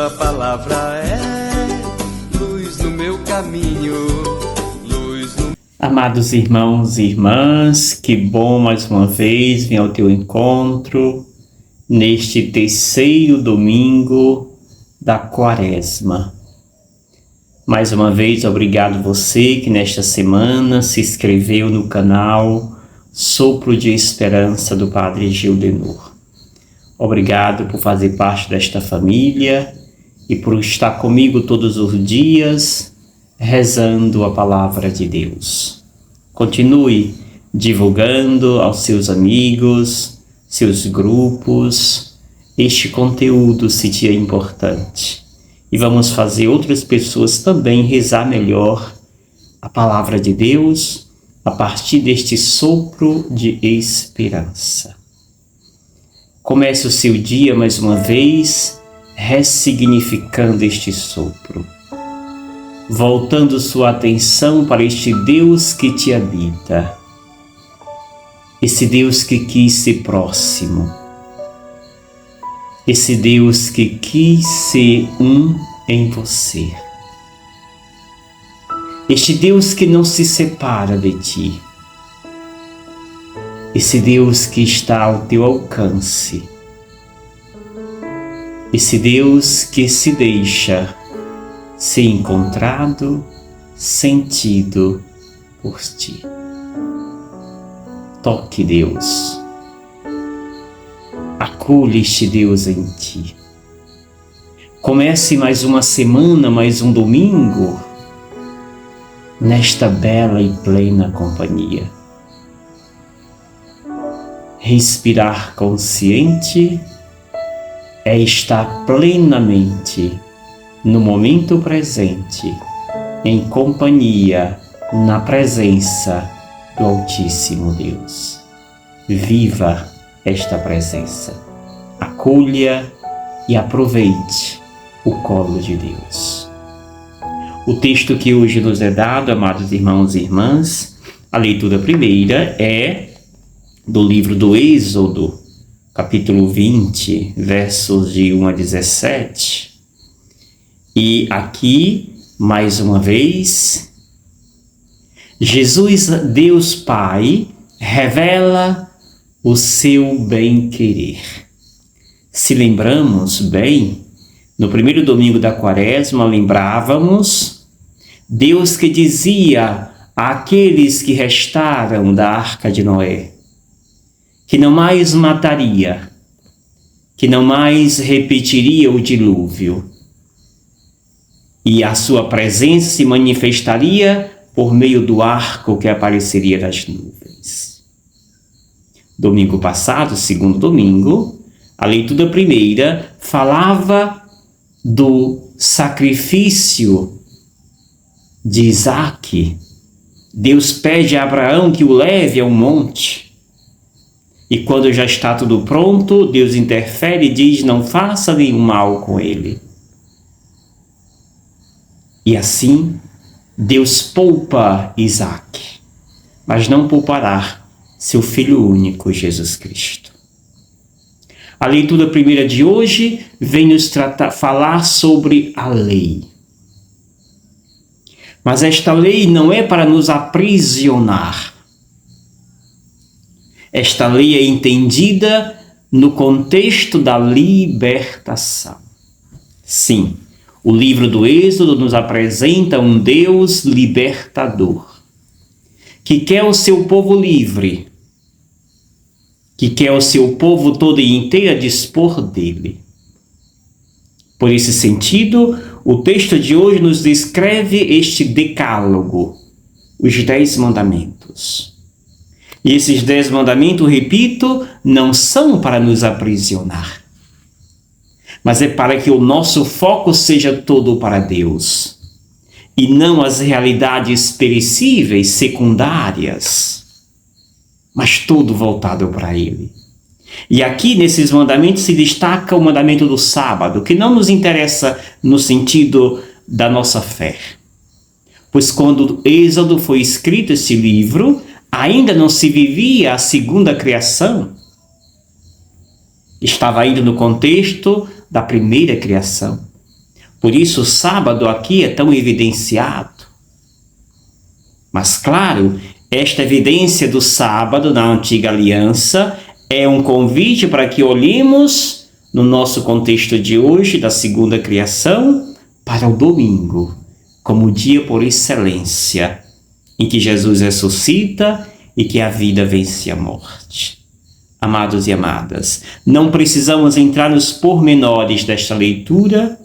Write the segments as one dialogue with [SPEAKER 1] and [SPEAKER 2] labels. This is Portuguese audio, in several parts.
[SPEAKER 1] Tua palavra é luz no meu caminho, luz no...
[SPEAKER 2] Amados irmãos e irmãs, que bom mais uma vez vir ao teu encontro neste terceiro domingo da Quaresma. Mais uma vez, obrigado você que nesta semana se inscreveu no canal Sopro de Esperança do Padre Gildenor. Obrigado por fazer parte desta família e por estar comigo todos os dias rezando a palavra de Deus. Continue divulgando aos seus amigos, seus grupos, este conteúdo se te é importante. E vamos fazer outras pessoas também rezar melhor a palavra de Deus a partir deste sopro de esperança. Comece o seu dia mais uma vez ressignificando este sopro, voltando sua atenção para este Deus que te habita, esse Deus que quis ser próximo, esse Deus que quis ser um em você, este Deus que não se separa de ti, esse Deus que está ao teu alcance, esse Deus que se deixa ser encontrado, sentido por ti. Toque Deus. Acolhe este Deus em ti. Comece mais uma semana, mais um domingo, nesta bela e plena companhia. Respirar consciente é estar plenamente no momento presente, em companhia, na presença do Altíssimo Deus. Viva esta presença, acolha e aproveite o colo de Deus. O texto que hoje nos é dado, amados irmãos e irmãs, a leitura primeira é do livro do Êxodo, capítulo 20, versos de 1 a 17. E aqui, mais uma vez, Jesus, Deus Pai, revela o seu bem-querer. Se lembramos bem, no primeiro domingo da Quaresma, lembrávamos Deus que dizia àqueles que restaram da Arca de Noé que não mais mataria, que não mais repetiria o dilúvio, e a sua presença se manifestaria por meio do arco que apareceria das nuvens. Domingo passado, segundo domingo, a leitura primeira falava do sacrifício de Isaque. Deus pede a Abraão que o leve ao monte. E quando já está tudo pronto, Deus interfere e diz: não faça nenhum mal com ele. E assim, Deus poupa Isaque, mas não poupará seu Filho único, Jesus Cristo. A leitura primeira de hoje vem nos falar sobre a lei. Mas esta lei não é para nos aprisionar. Esta lei é entendida no contexto da libertação. Sim, o livro do Êxodo nos apresenta um Deus libertador, que quer o seu povo livre, que quer o seu povo todo e inteiro a dispor dele. Por esse sentido, o texto de hoje nos descreve este decálogo, os 10 mandamentos. E esses 10 mandamentos, repito, não são para nos aprisionar, mas é para que o nosso foco seja todo para Deus, e não as realidades perecíveis, secundárias, mas tudo voltado para Ele. E aqui nesses mandamentos se destaca o mandamento do sábado, que não nos interessa no sentido da nossa fé. Pois quando o Êxodo foi escrito, esse livro, ainda não se vivia a segunda criação. Estava ainda no contexto da primeira criação. Por isso o sábado aqui é tão evidenciado. Mas claro, esta evidência do sábado na antiga aliança é um convite para que olhemos, no nosso contexto de hoje, da segunda criação, para o domingo, como o dia por excelência, em que Jesus ressuscita e que a vida vence a morte. Amados e amadas, não precisamos entrar nos pormenores desta leitura,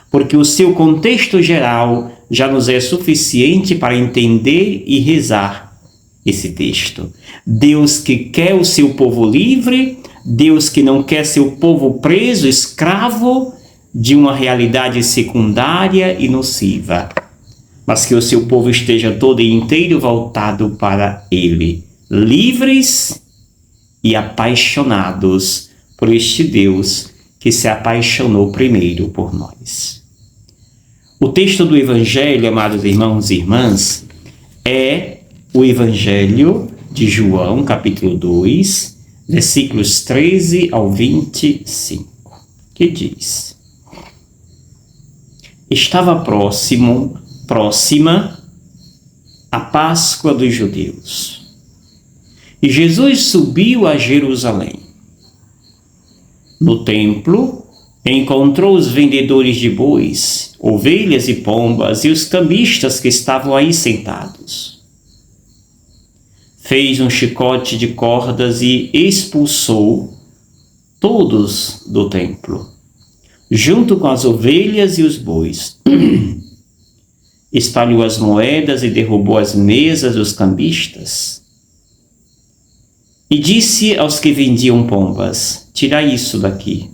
[SPEAKER 2] porque o seu contexto geral já nos é suficiente para entender e rezar esse texto. Deus que quer o seu povo livre, Deus que não quer seu povo preso, escravo de uma realidade secundária e nociva, mas que o seu povo esteja todo e inteiro voltado para Ele, livres e apaixonados por este Deus que se apaixonou primeiro por nós. O texto do Evangelho, amados irmãos e irmãs, é o Evangelho de João, capítulo 2, versículos 13 ao 25, que diz: Estava próxima a Páscoa dos judeus, e Jesus subiu a Jerusalém. No templo, encontrou os vendedores de bois, ovelhas e pombas e os cambistas que estavam aí sentados. Fez um chicote de cordas e expulsou todos do templo, junto com as ovelhas e os bois. Espalhou as moedas e derrubou as mesas dos cambistas. E disse aos que vendiam pombas: Tirai isso daqui.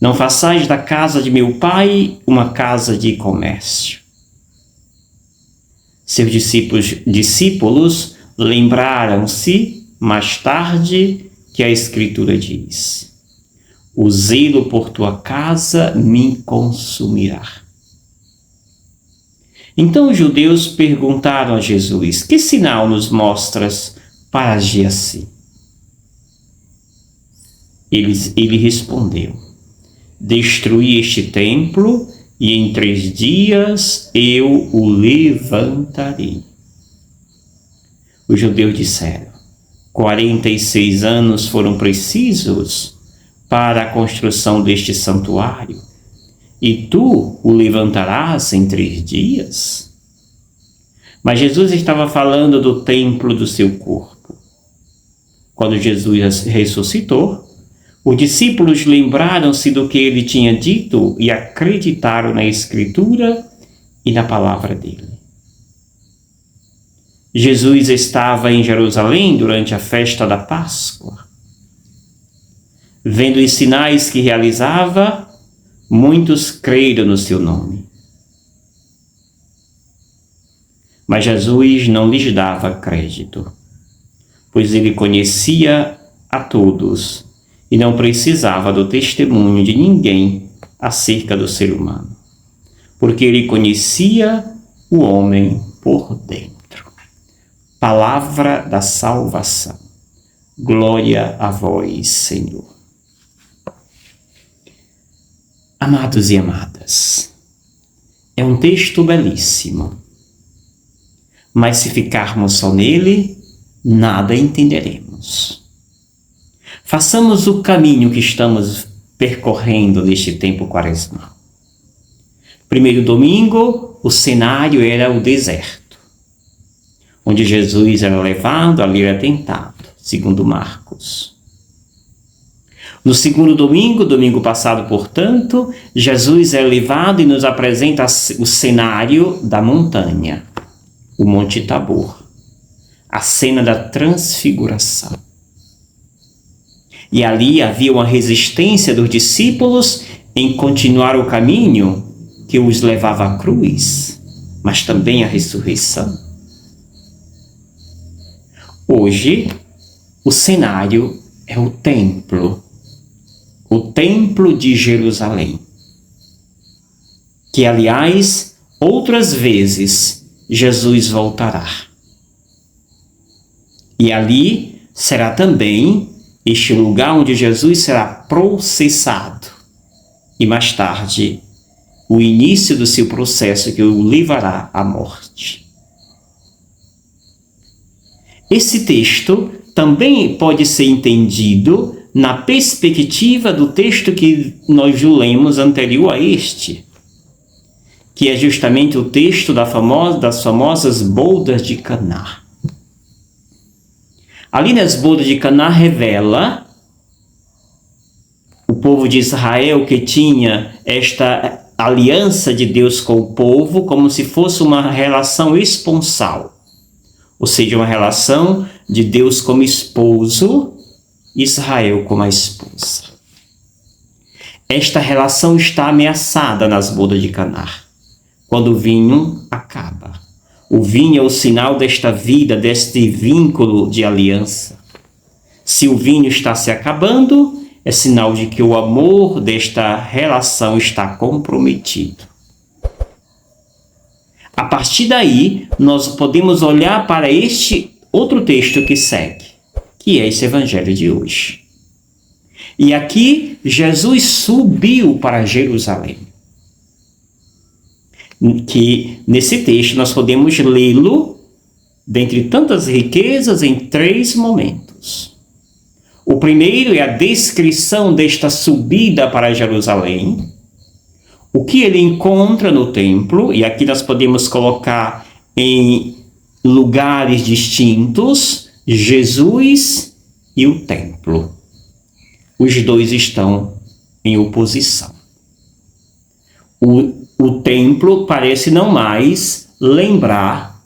[SPEAKER 2] Não façais da casa de meu pai uma casa de comércio. Seus discípulos lembraram-se mais tarde que a Escritura diz: O zelo por tua casa me consumirá. Então os judeus perguntaram a Jesus: Que sinal nos mostras para agir assim? Ele respondeu: Destruí este templo e em 3 dias eu o levantarei. Os judeus disseram: 46 anos foram precisos para a construção deste santuário, e tu o levantarás em 3 dias? Mas Jesus estava falando do templo do seu corpo. Quando Jesus ressuscitou, os discípulos lembraram-se do que ele tinha dito e acreditaram na Escritura e na palavra dele. Jesus estava em Jerusalém durante a festa da Páscoa. Vendo os sinais que realizava, muitos creram no seu nome. Mas Jesus não lhes dava crédito, pois ele conhecia a todos e não precisava do testemunho de ninguém acerca do ser humano, porque ele conhecia o homem por dentro. Palavra da salvação. Glória a vós, Senhor. Amados e amadas, é um texto belíssimo, mas se ficarmos só nele, nada entenderemos. Façamos o caminho que estamos percorrendo neste tempo quaresmal. Primeiro domingo, o cenário era o deserto, onde Jesus era levado, ali era tentado, segundo Marcos. No segundo domingo, domingo passado, portanto, Jesus é levado e nos apresenta o cenário da montanha, o Monte Tabor, a cena da transfiguração. E ali havia uma resistência dos discípulos em continuar o caminho que os levava à cruz, mas também à ressurreição. Hoje, o cenário é o templo de Jerusalém, que, aliás, outras vezes Jesus voltará. E ali será também este lugar onde Jesus será processado e mais tarde o início do seu processo que o levará à morte. Esse texto também pode ser entendido na perspectiva do texto que nós lemos anterior a este, que é justamente o texto das famosas bodas de Caná. Ali nas bodas de Caná revela o povo de Israel que tinha esta aliança de Deus com o povo como se fosse uma relação esponsal, ou seja, uma relação de Deus como esposo, Israel como a esposa. Esta relação está ameaçada nas bodas de Caná, quando o vinho acaba. O vinho é o sinal desta vida, deste vínculo de aliança. Se o vinho está se acabando, é sinal de que o amor desta relação está comprometido. A partir daí, nós podemos olhar para este outro texto que segue, que é esse evangelho de hoje. E aqui, Jesus subiu para Jerusalém. Que nesse texto nós podemos lê-lo, dentre tantas riquezas, em 3 momentos. O primeiro é a descrição desta subida para Jerusalém, o que ele encontra no templo, e aqui nós podemos colocar em lugares distintos, Jesus e o templo. Os dois estão em oposição. O templo parece não mais lembrar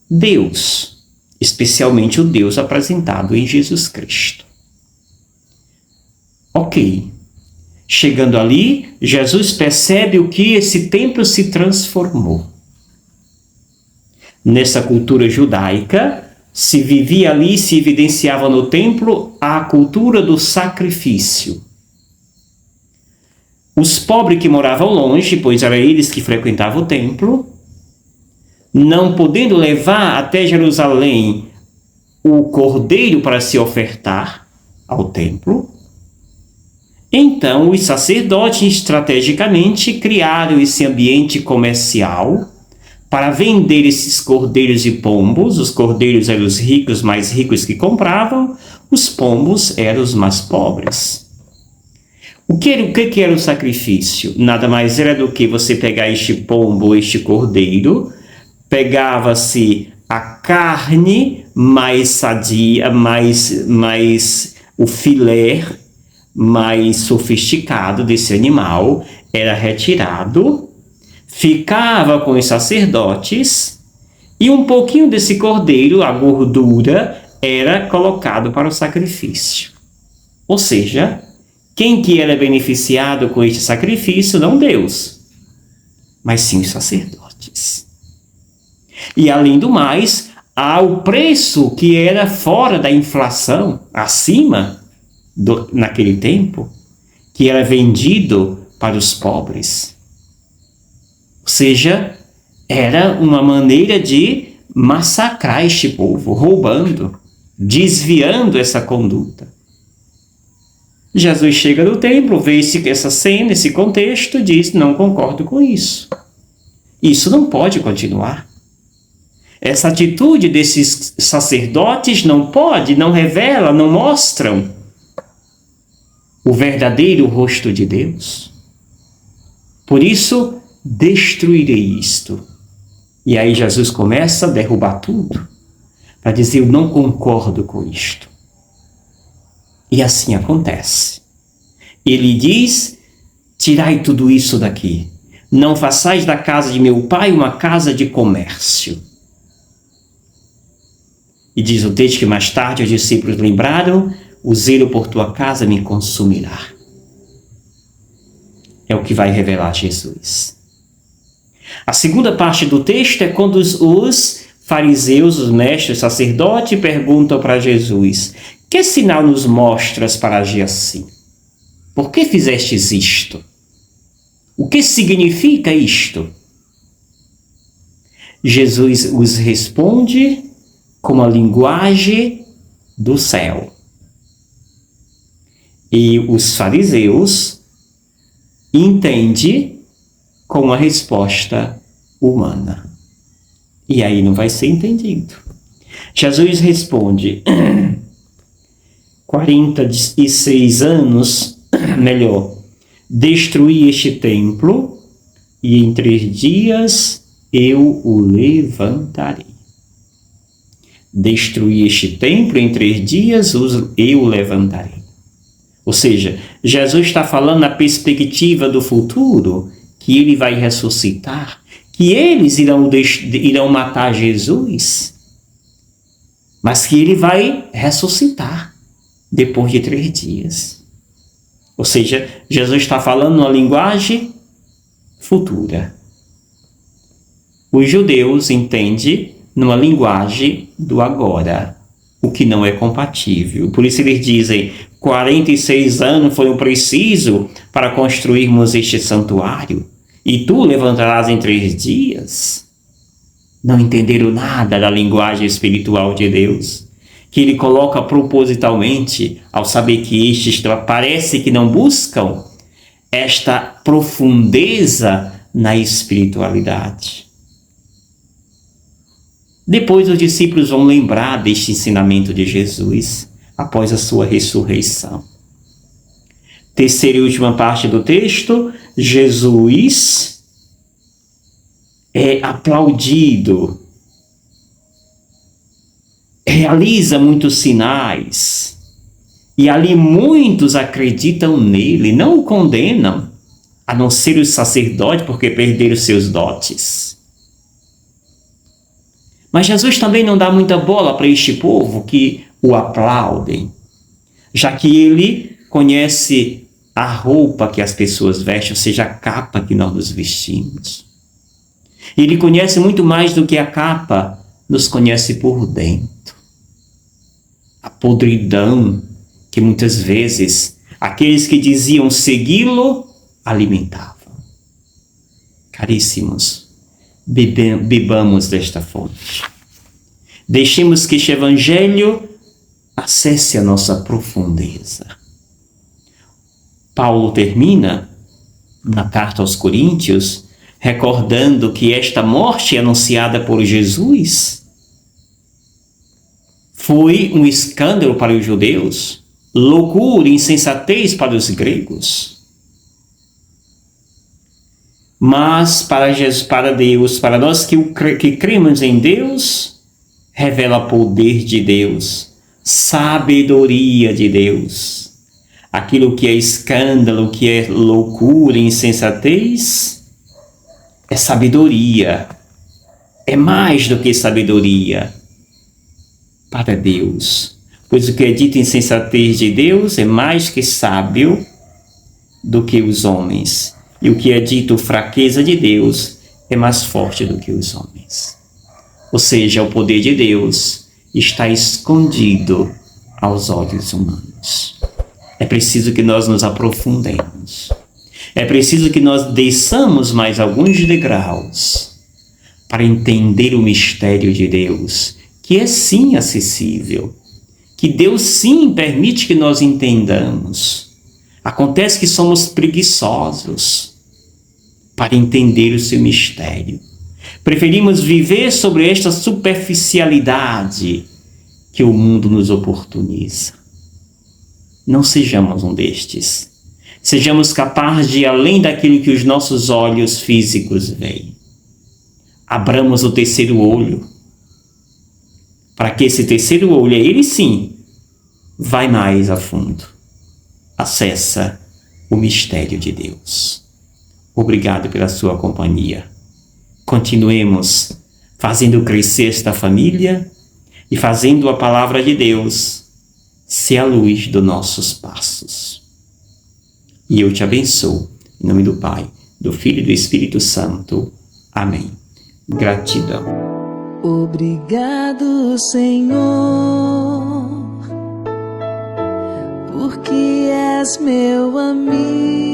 [SPEAKER 2] Deus, especialmente o Deus apresentado em Jesus Cristo. Ok. Chegando ali, Jesus percebe o que esse templo se transformou. Nessa cultura judaica, se vivia ali, se evidenciava no templo a cultura do sacrifício. Os pobres que moravam longe, pois eram eles que frequentavam o templo, não podendo levar até Jerusalém o cordeiro para se ofertar ao templo, então os sacerdotes estrategicamente criaram esse ambiente comercial para vender esses cordeiros e pombos. Os cordeiros eram os ricos, mais ricos que compravam, os pombos eram os mais pobres. O que era o sacrifício? Nada mais era do que você pegar este pombo, este cordeiro, pegava-se a carne mais sadia, mais o filé mais sofisticado desse animal, era retirado, ficava com os sacerdotes, e um pouquinho desse cordeiro, a gordura, era colocado para o sacrifício. Ou seja, quem que era beneficiado com este sacrifício? Não Deus, mas sim os sacerdotes. E além do mais, há o preço que era fora da inflação, acima naquele tempo, que era vendido para os pobres. Ou seja, era uma maneira de massacrar este povo, roubando, desviando essa conduta. Jesus chega no templo, vê essa cena, esse contexto, e diz: não concordo com isso. Isso não pode continuar. Essa atitude desses sacerdotes não pode, não revela, não mostram o verdadeiro rosto de Deus. Por isso, destruirei isto. E aí Jesus começa a derrubar tudo, para dizer: eu não concordo com isto. E assim acontece. Ele diz: tirai tudo isso daqui. Não façais da casa de meu pai uma casa de comércio. E diz o texto que mais tarde os discípulos lembraram: o zelo por tua casa me consumirá. É o que vai revelar Jesus. A segunda parte do texto é quando os fariseus, os mestres, sacerdotes, perguntam para Jesus: que sinal nos mostras para agir assim? Por que fizestes isto? O que significa isto? Jesus os responde com a linguagem do céu. E os fariseus entendem com uma resposta humana. E aí não vai ser entendido. Jesus responde: 46 anos, destruí este templo e em 3 dias eu o levantarei. Destruí este templo, em 3 dias eu o levantarei. Ou seja, Jesus está falando na perspectiva do futuro, que ele vai ressuscitar, que eles irão matar Jesus, mas que ele vai ressuscitar depois de 3 dias. Ou seja, Jesus está falando uma linguagem futura. Os judeus entendem numa linguagem do agora, o que não é compatível. Por isso eles dizem: 46 anos foram precisos para construirmos este santuário, e tu levantarás em 3 dias. Não entenderam nada da linguagem espiritual de Deus, que ele coloca propositalmente, ao saber que estes parece que não buscam esta profundeza na espiritualidade. Depois os discípulos vão lembrar deste ensinamento de Jesus após a sua ressurreição. Terceira e última parte do texto, Jesus é aplaudido, realiza muitos sinais, e ali muitos acreditam nele, não o condenam, a não ser os sacerdotes, porque perderam seus dotes. Mas Jesus também não dá muita bola para este povo que o aplaudem, já que ele conhece a roupa que as pessoas vestem, ou seja, a capa que nós nos vestimos. Ele conhece muito mais do que a capa, nos conhece por dentro. A podridão que muitas vezes aqueles que diziam segui-lo alimentavam. Caríssimos, bebamos desta fonte. Deixemos que este evangelho acesse a nossa profundeza. Paulo termina na carta aos Coríntios recordando que esta morte anunciada por Jesus foi um escândalo para os judeus, loucura e insensatez para os gregos. Mas para Deus, para nós que cremos em Deus, revela poder de Deus, sabedoria de Deus. Aquilo que é escândalo, que é loucura e insensatez, é sabedoria. É mais do que sabedoria para Deus. Pois o que é dito insensatez de Deus é mais que sábio do que os homens. E o que é dito fraqueza de Deus é mais forte do que os homens. Ou seja, o poder de Deus está escondido aos olhos humanos. É preciso que nós nos aprofundemos. É preciso que nós desçamos mais alguns degraus para entender o mistério de Deus, que é sim acessível, que Deus sim permite que nós entendamos. Acontece que somos preguiçosos para entender o seu mistério. Preferimos viver sobre esta superficialidade que o mundo nos oportuniza. Não sejamos um destes. Sejamos capazes de ir além daquilo que os nossos olhos físicos veem. Abramos o terceiro olho, para que esse terceiro olho, ele sim, vai mais a fundo. Acessa o mistério de Deus. Obrigado pela sua companhia. Continuemos fazendo crescer esta família e fazendo a palavra de Deus ser a luz dos nossos passos. E eu te abençoo, em nome do Pai, do Filho e do Espírito Santo. Amém. Gratidão.
[SPEAKER 3] Obrigado, Senhor, porque és meu amigo.